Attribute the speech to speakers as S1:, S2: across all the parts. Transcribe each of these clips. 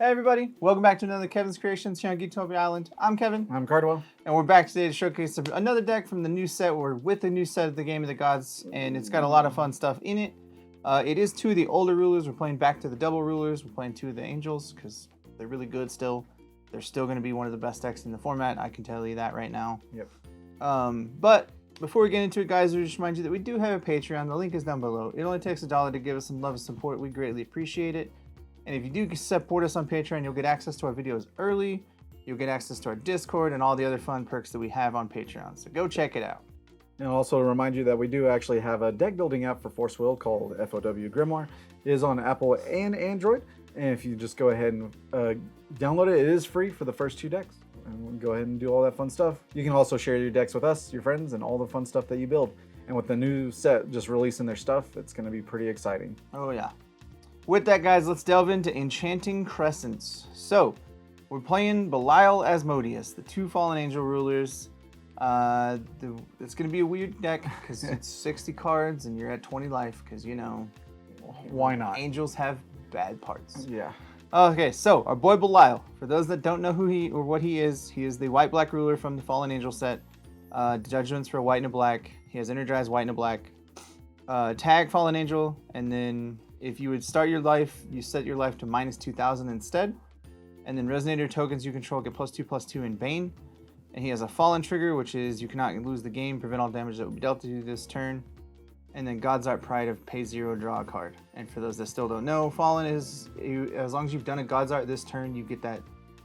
S1: Hey everybody, welcome back to another Kevin's Creations here on Geektopia Island. I'm Kevin.
S2: I'm Cradle.
S1: And we're back today to showcase another deck from the new set. We're with the new set of the Game of the Gods, and it's got a lot of fun stuff in it. It is two of the older rulers. We're playing back to the double rulers. We're playing two of the angels because they're really good still. They're still going to be one of the best decks in the format. I can tell you that right now.
S2: Yep.
S1: But before we get into it, guys, we just remind you that we do have a Patreon. The link is down below. It only takes $1 to give us some love and support. We greatly appreciate it. And if you do support us on Patreon, you'll get access to our videos early. You'll get access to our Discord and all the other fun perks that we have on Patreon. So go check it out.
S2: And also remind you that we do actually have a deck building app for Force Will called FOW Grimoire. It is on Apple and Android. And if you just go ahead and download it, it is free for the first 2 decks. And we'll go ahead and do all that fun stuff. You can also share your decks with us, your friends, and all the fun stuff that you build. And with the new set just releasing their stuff, it's going to be pretty exciting.
S1: Oh, yeah. With that, guys, let's delve into Enchanting Crescents. So, we're playing Belial Asmodeus, the 2 fallen angel rulers. It's going to be a weird deck because it's 60 cards and you're at 20 life because, you know,
S2: why not?
S1: Angels have bad parts.
S2: Yeah.
S1: Okay, so our boy Belial. For those that don't know who he or what he is the white-black ruler from the Fallen Angel set. Judgments for white and a black. He has energized white and a black. Tag Fallen Angel, and then if you would start your life, you set your life to -2000 instead. And then Resonator tokens you control get +2/+2 in Bane. And he has a Fallen trigger, which is you cannot lose the game, prevent all damage that will be dealt to you this turn. And then God's Art Pride of pay 0, draw a card. And for those that still don't know, Fallen is, as long as you've done a God's Art this turn, you get that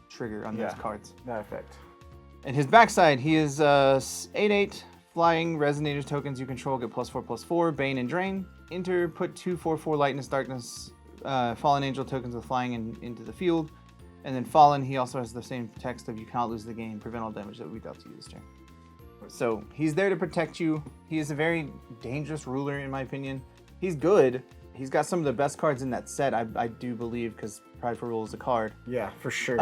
S1: trigger on those cards.
S2: That effect.
S1: And his backside, he is 8/8. Flying Resonators tokens you control get +4/+4, Bane and Drain. Enter, put 2 4/4 Lightness, Darkness, Fallen Angel tokens with flying into the field. And then Fallen, he also has the same text of you cannot lose the game, prevent all damage that will be dealt to you this turn. So he's there to protect you. He is a very dangerous ruler in my opinion. He's good. He's got some of the best cards in that set, I do believe, because Prideful Rule is a card.
S2: Yeah, for sure.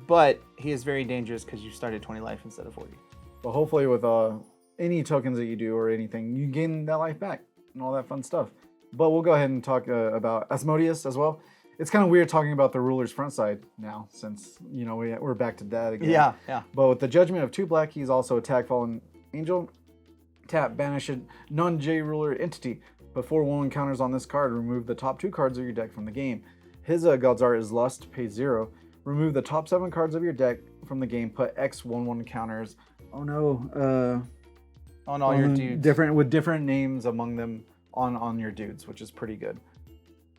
S1: But he is very dangerous because you start at 20 life instead of 40.
S2: Well, hopefully with any tokens that you do or anything, you gain that life back and all that fun stuff. But we'll go ahead and talk about Asmodius as well. It's kind of weird talking about the ruler's front side now, since, you know, we're back to that again.
S1: Yeah.
S2: But with the Judgment of 2 black, he's also a tag Fallen Angel. Tap, banish a non-J ruler entity. Put 4 1/1 counters on this card. Remove the top 2 cards of your deck from the game. His God's Art is Lust, pay 0. Remove the top 7 cards of your deck from the game. Put X 1/1 counters. Oh no.
S1: On all your dudes.
S2: With different names among them on your dudes, which is pretty good.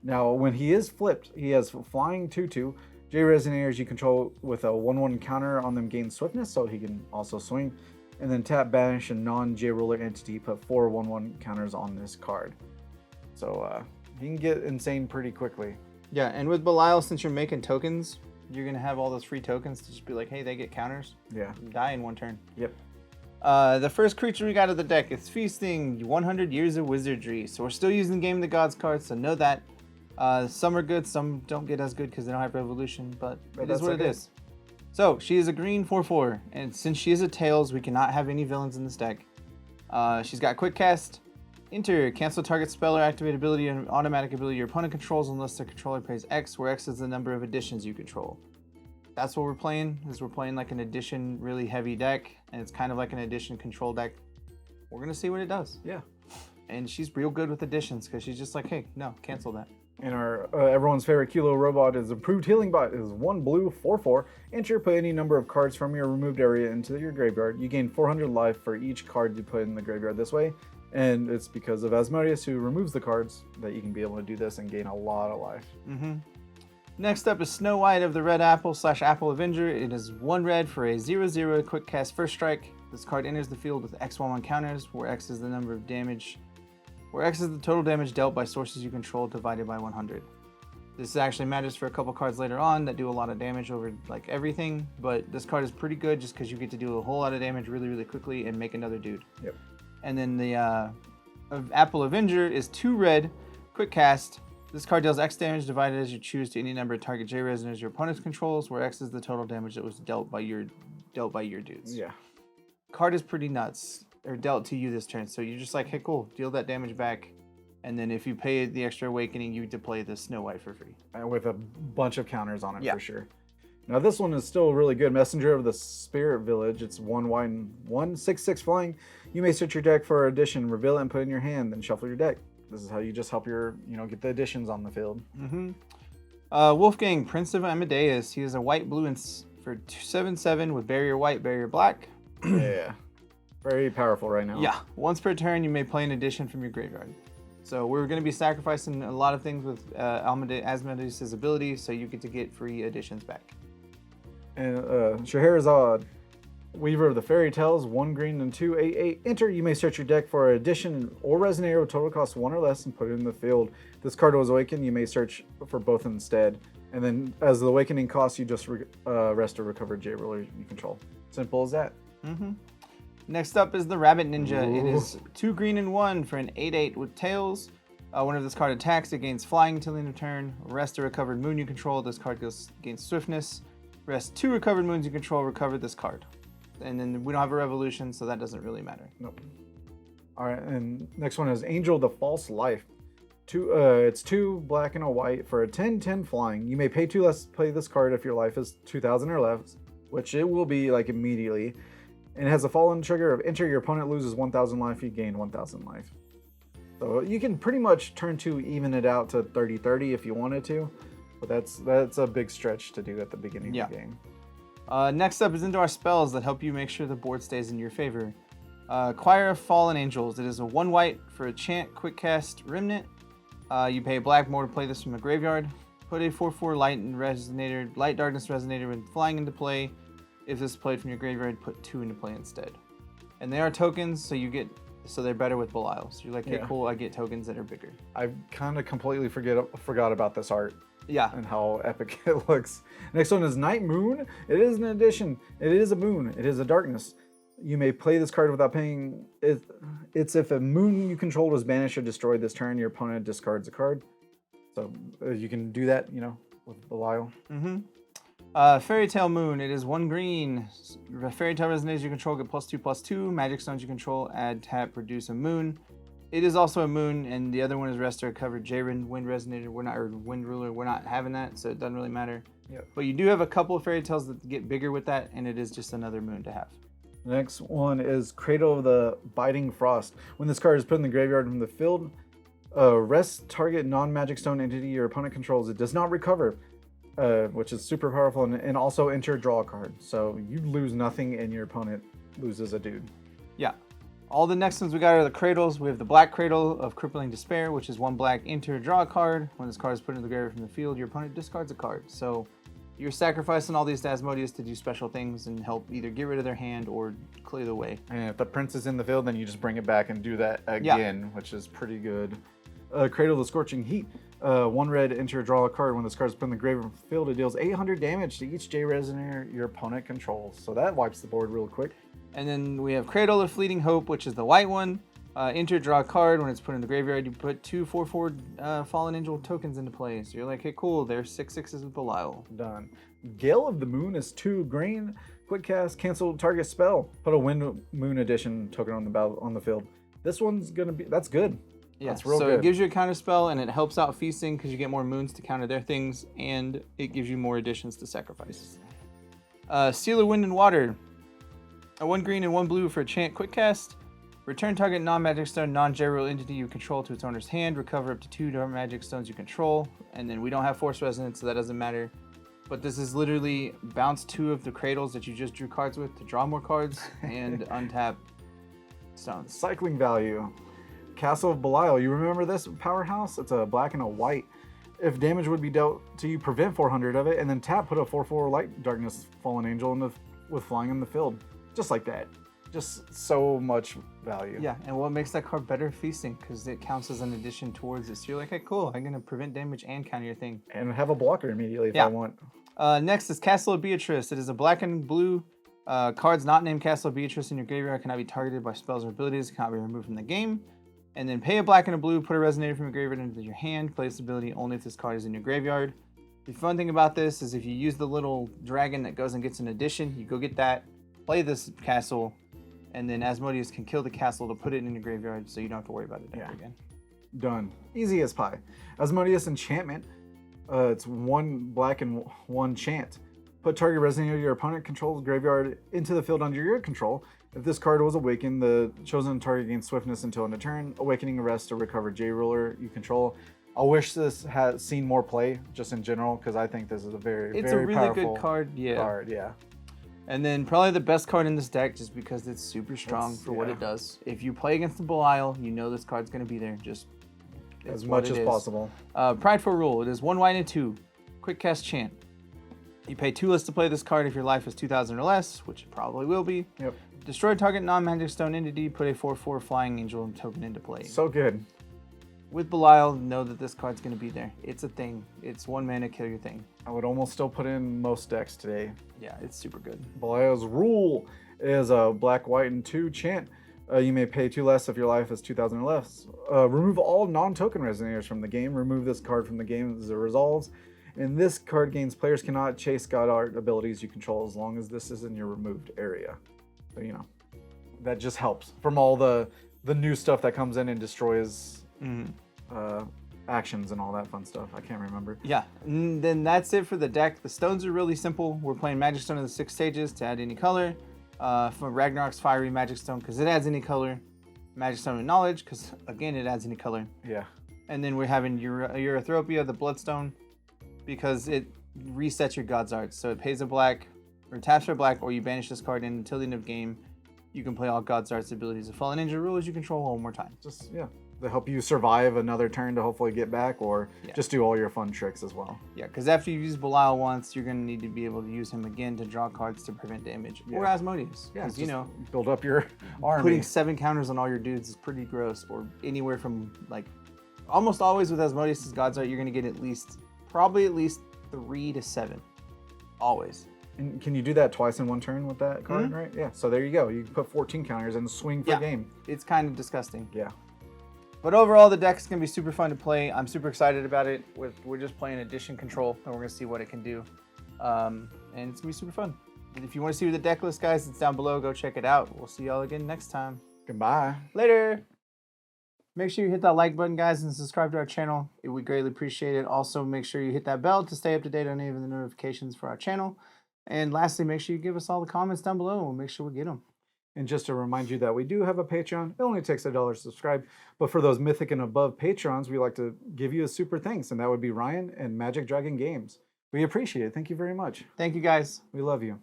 S2: Now, when he is flipped, he has flying 2/2. J Resonators you control with a 1/1 counter on them gain swiftness, so he can also swing. And then tap, banish a non-J ruler entity, put 4 1/1 counters on this card. So he can get insane pretty quickly.
S1: Yeah, and with Belial, since you're making tokens, you're going to have all those free tokens to just be like, hey, they get counters.
S2: Yeah.
S1: Die in 1 turn.
S2: Yep.
S1: The first creature we got of the deck is Fiethsing, 100 Years of Wizardry. So we're still using Game of the Gods cards, so know that. Some are good, some don't get as good because they don't have Revolution, but it is what it is. So, she is a green 4/4, and since she is a Tails, we cannot have any villains in this deck. She's got Quick Cast. Enter, cancel target spell or activate ability and automatic ability your opponent controls unless their controller pays X, where X is the number of additions you control. That's what we're playing, is we're playing like an addition really heavy deck, and it's kind of like an addition control deck. We're going to see what it does.
S2: Yeah.
S1: And she's real good with additions, because she's just like, hey, no, cancel that.
S2: And our everyone's favorite Kilo robot is Improved Healing Bot. Is 1 blue 4/4. Enter, put any number of cards from your removed area into your graveyard. You gain 400 life for each card you put in the graveyard this way. And it's because of Asmodius, who removes the cards, that you can be able to do this and gain a lot of life.
S1: Next up is Snow White of the Red Apple / Apple Avenger. It is 1 red for a 0/0 quick cast first strike. This card enters the field with X 1/1 counters, where X is the number of damage. Where X is the total damage dealt by sources you control divided by 100. This actually matters for a couple cards later on that do a lot of damage over like everything, but this card is pretty good just because you get to do a whole lot of damage really, really quickly and make another dude.
S2: Yep.
S1: And then the Apple Avenger is 2 red, quick cast. This card deals X damage divided as you choose to any number of target J Resonators your opponent controls, where X is the total damage that was dealt by your dudes.
S2: Yeah.
S1: Card is pretty nuts. Or dealt to you this turn, so you're just like, hey, cool, deal that damage back. And then if you pay the extra awakening, you get to play the Snow White for free.
S2: With a bunch of counters on it
S1: Yeah.
S2: for sure. Now this one is still really good. Messenger of the Spirit Village. It's 1 white and 1 6/6 flying. You may search your deck for an addition, reveal it, and put it in your hand, then shuffle your deck. This is how you just help your, get the additions on the field.
S1: Wolfgang, Prince of Amadeus. He is a white, blue, and for 7/7 with barrier white, barrier black.
S2: Yeah. Very powerful right now.
S1: Yeah. Once per turn, you may play an addition from your graveyard. So we're going to be sacrificing a lot of things with Asmodius' ability, so you get to get free additions back.
S2: And Scheherazade, Weaver of the Fairy Tales, 1 green and 2 8/8. Enter. You may search your deck for an addition or Resonator with total cost 1 or less and put it in the field. This card was awakened. You may search for both instead. And then as the awakening costs, you just rest or recover J ruler you control. Simple as that.
S1: Next up is the Rabbit Ninja.
S2: Ooh.
S1: It is 2 green and 1 for an 8/8 with tails. Whenever this card attacks, it gains flying until the end of turn. Rest a recovered moon you control. This card gains swiftness. Rest 2 recovered moons you control. Recover this card. And then we don't have a revolution, so that doesn't really matter.
S2: Nope. All right, and next one is Angel the False Life. It's 2 black and a white for a 10/10 flying. You may pay 2 less to play this card if your life is 2,000 or less, which it will be like immediately. And it has a fallen trigger of enter, your opponent loses 1,000 life, you gain 1,000 life. So you can pretty much turn to even it out to 30-30 if you wanted to, but that's a big stretch to do at the beginning of the game.
S1: Next up is into our spells that help you make sure the board stays in your favor. Choir of Fallen Angels. It is a 1 white for a chant, quick cast, remnant. You pay black more to play this from a graveyard. Put a 4/4 light darkness resonator when flying into play. If this is played from your graveyard, put 2 into play instead. And they are tokens, so they're better with Belial. So you're like, hey, cool, I get tokens that are bigger.
S2: I kind of completely forgot about this art.
S1: Yeah.
S2: And how epic it looks. Next one is Night Moon. It is an addition. It is a moon. It is a darkness. You may play this card without paying. It's if a moon you controlled was banished or destroyed this turn, your opponent discards a card. So you can do that, with Belial.
S1: Fairy Tale Moon. It is 1 green. Fairy Tale Resonators you control get +2/+2. Magic Stones you control add tap, produce a moon. It is also a moon, and the other one is Rest or Recover J-Wind Resonator. Wind Ruler. We're not having that, so it doesn't really matter.
S2: Yep.
S1: But you do have a couple of fairy tales that get bigger with that, and it is just another moon to have.
S2: The next one is Cradle of the Biting Frost. When this card is put in the graveyard from the field, rest target non-magic stone entity your opponent controls. It does not recover, which is super powerful, and also enter draw a card. So you lose nothing, and your opponent loses a dude.
S1: Yeah. All the next ones we got are the Cradles. We have the Black Cradle of Crippling Despair, which is 1 black, enter, draw a card. When this card is put in the graveyard from the field, your opponent discards a card. So you're sacrificing all these to Asmodius to do special things and help either get rid of their hand or clear the way.
S2: And if the prince is in the field, then you just bring it back and do that again, which is pretty good. Cradle of the Scorching Heat. 1 red, enter, draw a card. When this card is put in the graveyard from the field, it deals 800 damage to each J Resonator your opponent controls. So that wipes the board real quick.
S1: And then we have Cradle of Fleeting Hope, which is the white one. Enter, draw a card. When it's put in the graveyard, you put 2 4/4 Fallen Angel tokens into play. So you're like, hey, cool, there's 6/6s with Belial.
S2: Done. Gale of the Moon is 2 green. Quick cast, cancel target spell. Put a Wind Moon Edition token on the field. This one's that's good.
S1: Yeah,
S2: that's real
S1: so
S2: good.
S1: it gives you a counter spell, and it helps out Fiethsing because you get more moons to counter their things, and it gives you more additions to sacrifice. Seal of Wind and Water. A 1 green and 1 blue for a chant quick cast. Return target non-magic stone, non-J-Rule entity you control to its owner's hand. Recover up to 2 magic stones you control. And then we don't have Force Resonance, so that doesn't matter. But this is literally bounce 2 of the Cradles that you just drew cards with to draw more cards and untap stones.
S2: Cycling value. Castle of Belial. You remember this powerhouse? It's a black and a white. If damage would be dealt to you, prevent 400 of it, and then tap, put a 4/4 light darkness fallen angel with flying in the field. Just like that. Just so much value.
S1: Yeah, and what makes that card better? Feasting, because it counts as an addition towards it. So you're like, hey, cool, I'm going to prevent damage and counter your thing.
S2: And have a blocker immediately if I want.
S1: Next is Castle of Beatrice. It is a black and blue. Cards not named Castle of Beatrice in your graveyard cannot be targeted by spells or abilities, cannot be removed from the game. And then pay a black and a blue, put a Resonator from your graveyard into your hand, play this ability only if this card is in your graveyard. The fun thing about this is if you use the little dragon that goes and gets an addition, you go get that, play this castle, and then Asmodius can kill the castle to put it in your graveyard so you don't have to worry about it ever again.
S2: Done. Easy as pie. Asmodius Enchantment. It's 1 black and 1 chant. Put target Resonator your opponent controls graveyard into the field under your control. If this card was awakened, the chosen target gains swiftness until end of turn. Awakening arrest to recover J-Ruler you control. I wish this had seen more play, just in general, because I think this is a very,
S1: It's
S2: very
S1: a really
S2: powerful
S1: good card, yeah.
S2: Yeah.
S1: And then probably the best card in this deck, just because it's super strong for what it does. If you play against the Belial, you know this card's going to be there. Just
S2: as much as possible.
S1: Prideful Rule. It is 1 white and 2. Quick cast chant. You pay 2 less to play this card if your life is 2,000 or less, which it probably will be.
S2: Yep.
S1: Destroy target non-magic stone entity. Put a 4/4 flying angel token into play.
S2: So good.
S1: With Belial, know that this card's going to be there. It's a thing. It's 1 mana, kill your thing.
S2: I would almost still put in most decks today.
S1: Yeah, it's super good.
S2: Belial's Rule is a black, white, and 2 chant. You may pay 2 less if your life is 2,000 or less. Remove all non-token Resonators from the game. Remove this card from the game as it resolves. And this card gains players cannot chase God Art abilities you control as long as this is in your removed area. So, you know, that just helps from all the new stuff that comes in and destroys actions and all that fun stuff. I can't remember.
S1: Yeah, and then that's it for the deck. The stones are really simple. We're playing Magic Stone in the 6 stages to add any color. From Ragnarok's Fiery Magic Stone because it adds any color. Magic Stone of Knowledge because, again, it adds any color.
S2: Yeah.
S1: And then we're having Eurythropia, the Bloodstone, because it resets your God's Arts. So it pays a black, or taps for black, or you banish this card in until the end of game. You can play all God's Arts abilities of Fallen Ninja rulers you control one more time.
S2: Just, yeah. To help you survive another turn to hopefully get back, or just do all your fun tricks as well.
S1: Yeah, because after you use Belial once, you're going to need to be able to use him again to draw cards to prevent damage. Or Asmodius.
S2: Yeah,
S1: because, you know,
S2: build up your army.
S1: Putting 7 counters on all your dudes is pretty gross. Or anywhere from, like, almost always with Asmodius' God's Art, you're going to get probably at least 3 to 7. Always.
S2: And can you do that twice in one turn with that card, right? Yeah, so there you go. You can put 14 counters and swing for a game.
S1: It's kind of disgusting.
S2: Yeah.
S1: But overall, the deck is going to be super fun to play. I'm super excited about it. We're just playing Edition Control, and we're going to see what it can do. And it's going to be super fun. And if you want to see the deck list, guys, it's down below. Go check it out. We'll see y'all again next time.
S2: Goodbye.
S1: Later. Make sure you hit that like button, guys, and subscribe to our channel. It would greatly appreciate it. Also, make sure you hit that bell to stay up to date on any of the notifications for our channel. And lastly, make sure you give us all the comments down below, and we'll make sure we get them.
S2: And just to remind you that we do have a Patreon. It only takes $1 to subscribe. But for those Mythic and above Patrons, we like to give you a super thanks. And that would be Ryan and Magic Dragon Games. We appreciate it. Thank you very much.
S1: Thank you, guys.
S2: We love you.